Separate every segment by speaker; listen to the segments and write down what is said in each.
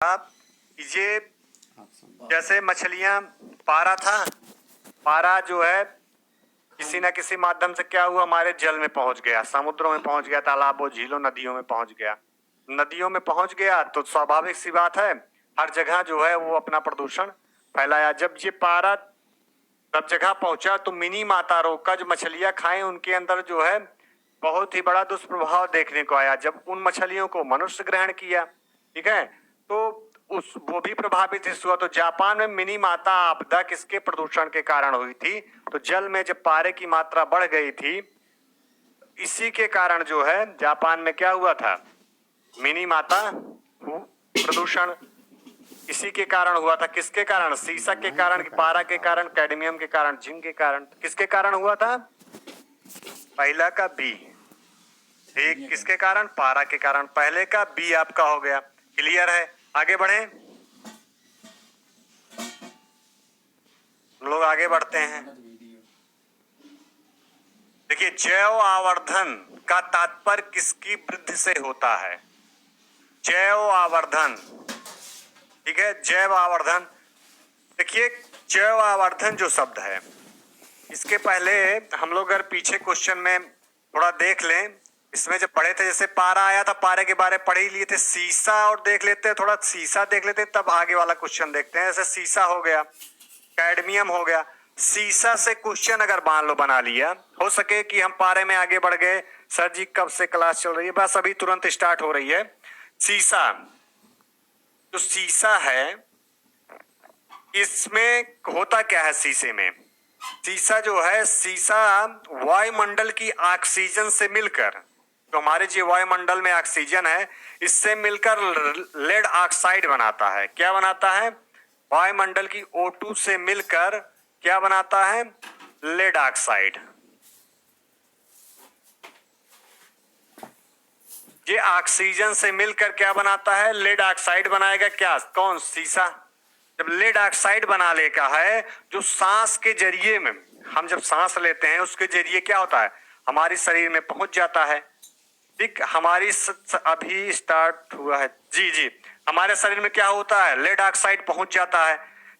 Speaker 1: आप ये जैसे मछलियां, पारा था, पारा जो है किसी न किसी माध्यम से क्या हुआ, हमारे जल में पहुंच गया, समुद्रों में पहुंच गया, तालाबों, झीलों, नदियों में पहुंच गया। नदियों में पहुंच गया तो स्वाभाविक सी बात है, हर जगह जो है वो अपना प्रदूषण फैलाया। जब ये पारा सब जगह पहुंचा तो मिनी माता रोग का जो मछलियां खाएं उनके अंदर जो है बहुत ही बड़ा दुष्प्रभाव देखने को आया। जब उन मछलियों को मनुष्य ग्रहण किया, ठीक है, तो उस वो भी प्रभावित हुआ। तो जापान में मिनी माता आपदा किसके प्रदूषण के कारण हुई थी? तो जल में जब पारे की मात्रा बढ़ गई थी, इसी के कारण जो है जापान में क्या हुआ था, मिनी माता प्रदूषण इसी के कारण हुआ था। किसके कारण? सीसक के कारण, पारा के कारण, कैडमियम के कारण, जिंक के कारण। किसके कारण हुआ था? पहला का बी, ठीक, किसके कारण? पारा के कारण। पहले का बी आपका हो गया। क्लियर है? आगे बढ़े, लोग आगे बढ़ते हैं। देखिए, जैव आवर्धन का तात्पर्य किसकी वृद्धि से होता है? जैव आवर्धन, ठीक है, जैव आवर्धन। देखिए, जैव आवर्धन जो शब्द है, इसके पहले हम लोग अगर पीछे क्वेश्चन में थोड़ा देख लें, इसमें जब पढ़े थे, जैसे पारा आया था, पारे के बारे पढ़ ही लिए थे, सीसा और देख लेते हैं, थोड़ा सीसा देख लेते हैं, तब आगे वाला क्वेश्चन देखते हैं। जैसे सीसा हो गया, कैडमियम हो गया। सीसा से क्वेश्चन अगर मान लो बना लिया, हो सके कि हम पारे में आगे बढ़ गए, सर जी कब से क्लास चल रही है, बस अभी तुरंत स्टार्ट हो रही है। सीसा, जो सीसा है, इसमें होता क्या है? शीशे में, सीसा जो है, सीसा वायुमंडल की ऑक्सीजन से मिलकर, तो हमारे जो वायुमंडल में ऑक्सीजन है, इससे मिलकर लेड ऑक्साइड बनाता है। क्या बनाता है? वायुमंडल की O2 से मिलकर क्या बनाता है? Lead oxide. ये ऑक्सीजन से मिलकर क्या बनाता है? लेड ऑक्साइड बनाएगा। क्या? कौन? सीसा। जब लेड ऑक्साइड बना लेगा है, जो सांस के जरिए में, हम जब सांस लेते हैं उसके जरिए क्या होता है, हमारे शरीर में पहुंच जाता है। ठीक, हमारी अभी स्टार्ट हुआ है जी जी, हमारे शरीर में क्या होता है? लेड ऑक्साइड पहुंच जाता है।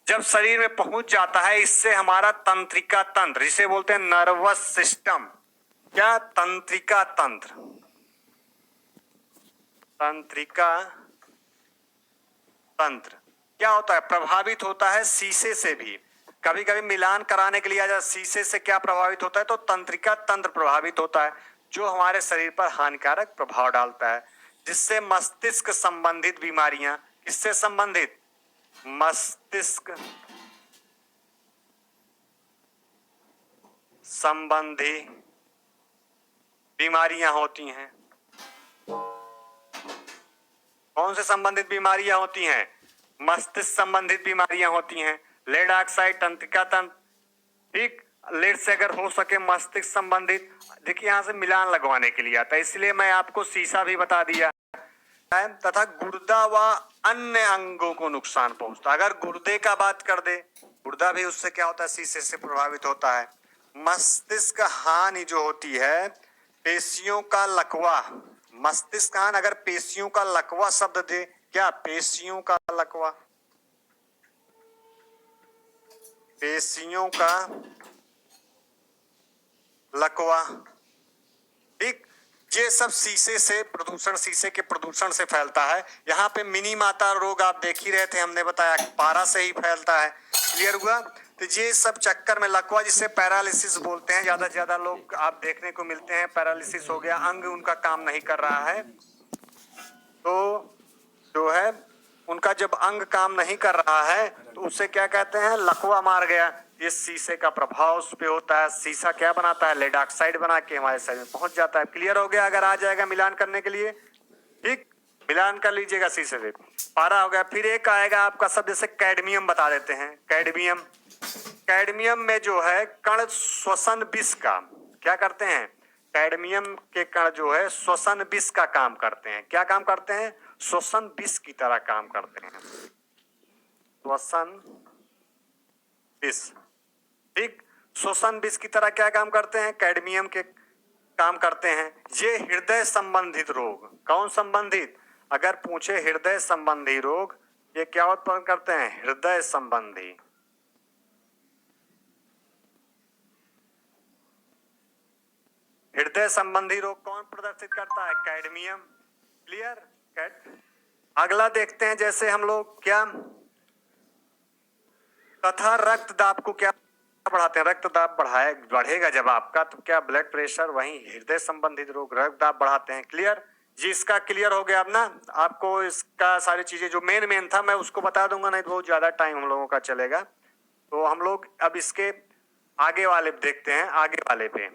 Speaker 1: जब शरीर में पहुंच जाता है, इससे हमारा तंत्रिका तंत्र, जिसे बोलते हैं नर्वस सिस्टम, क्या? तंत्रिका तंत्र, तंत्रिका तंत्र क्या होता है? प्रभावित होता है। शीशे से भी कभी कभी मिलान कराने के लिए आ जाए, शीशे से क्या प्रभावित होता है? तो तंत्रिका तंत्र प्रभावित होता है, जो हमारे शरीर पर हानिकारक प्रभाव डालता है, जिससे मस्तिष्क संबंधित बीमारियां, किससे संबंधित? मस्तिष्क संबंधी बीमारियां होती हैं। कौन से संबंधित बीमारियां होती हैं? मस्तिष्क संबंधित बीमारियां होती हैं। लेड ऑक्साइड, तंत्रिका तंत्र, ठीक, लेड से अगर हो सके मस्तिष्क संबंधित। देखिए, यहां से मिलान लगवाने के लिए आता है, इसलिए मैं आपको सीसा भी बता दिया है। तथा गुर्दा व अन्य अंगों को नुकसान पहुंचता। अगर गुर्दे का बात कर दे, गुर्दा भी उससे क्या होता है? शीशे से प्रभावित होता है। मस्तिष्क हानि जो होती है, पेशियों का लकवा, मस्तिष्क हानि, अगर पेशियों का लकवा शब्द दे, क्या? पेशियों का लकवा, पेशियों का लकवा, ठीक, ये सब शीशे से प्रदूषण, शीशे के प्रदूषण से फैलता है। यहाँ पे मिनी माता रोग आप देख ही रहे थे, हमने बताया पारा से ही फैलता है। क्लियर हुआ? तो ये सब चक्कर में लकवा, जिसे पैरालिसिस बोलते हैं, ज्यादा से ज्यादा लोग आप देखने को मिलते हैं, पैरालिसिस हो गया, अंग उनका काम नहीं कर रहा है, तो जो है उनका जब अंग काम नहीं कर रहा है तो उसे क्या कहते हैं? लकवा मार गया। ये शीशे का प्रभाव उस पे होता है। शीशा क्या बनाता है? लेड ऑक्साइड बना के हमारे शरीर में पहुंच जाता है। क्लियर हो गया? अगर आ जाएगा मिलान करने के लिए, ठीक, मिलान कर लीजिएगा शीशे से। पारा हो गया। फिर एक आएगा आपका शब्द, जैसे कैडमियम बता देते हैं। कैडमियम, कैडमियम में जो है कण श्वसन विष का क्या करते हैं? कैडमियम के कण जो है श्वसन विष का काम करते हैं। क्या काम करते हैं? श्वसन विष की तरह काम करते हैं, श्वसन विष, ठीक, श्वसन विष की तरह क्या काम करते हैं? कैडमियम के काम करते हैं। ये हृदय संबंधित रोग, कौन संबंधित? अगर पूछे हृदय संबंधी रोग, ये क्या उत्पन्न करते हैं? हृदय संबंधी। हृदय संबंधी रोग कौन प्रदर्शित करता है? कैडमियम। क्लियर? अगला देखते हैं, जैसे हम लोग क्या तथा रक्तदाब को क्या बढ़ाते हैं? रक्तदाब बढ़ेगा जब आपका, तो क्या ब्लड प्रेशर, वहीं हृदय संबंधित रोग रक्तदाब बढ़ाते हैं। क्लियर जी? इसका क्लियर हो गया अब ना? आपको इसका सारी चीजें जो मेन था मैं उसको बता दूंगा, नहीं तो बहुत ज्यादा टाइम हम लोगों का चलेगा। तो हम लोग अब इसके आगे वाले देखते हैं, आगे वाले पे।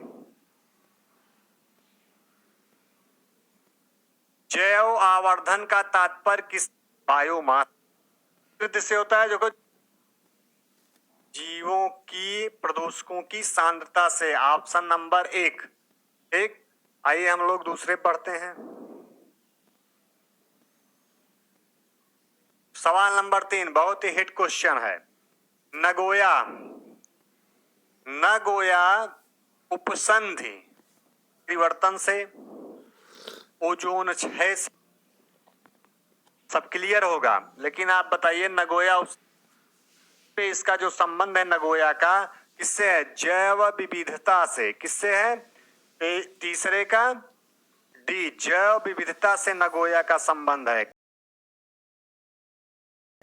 Speaker 1: जैव आवर्धन का तात्पर्य किस? बायोमास से होता है, जो जीवों की प्रदूषकों की सांद्रता से। Option number 1। ठीक, आइए हम लोग दूसरे पढ़ते हैं। सवाल नंबर 3 बहुत ही हिट क्वेश्चन है। नगोया उपसंधि परिवर्तन से ओजोन क्षय, सब क्लियर होगा। लेकिन आप बताइए नगोया पे इसका जो संबंध है नगोया का, किससे है? जैव विविधता से। किससे है? तीसरे का डी, जैव विविधता से नगोया का संबंध है।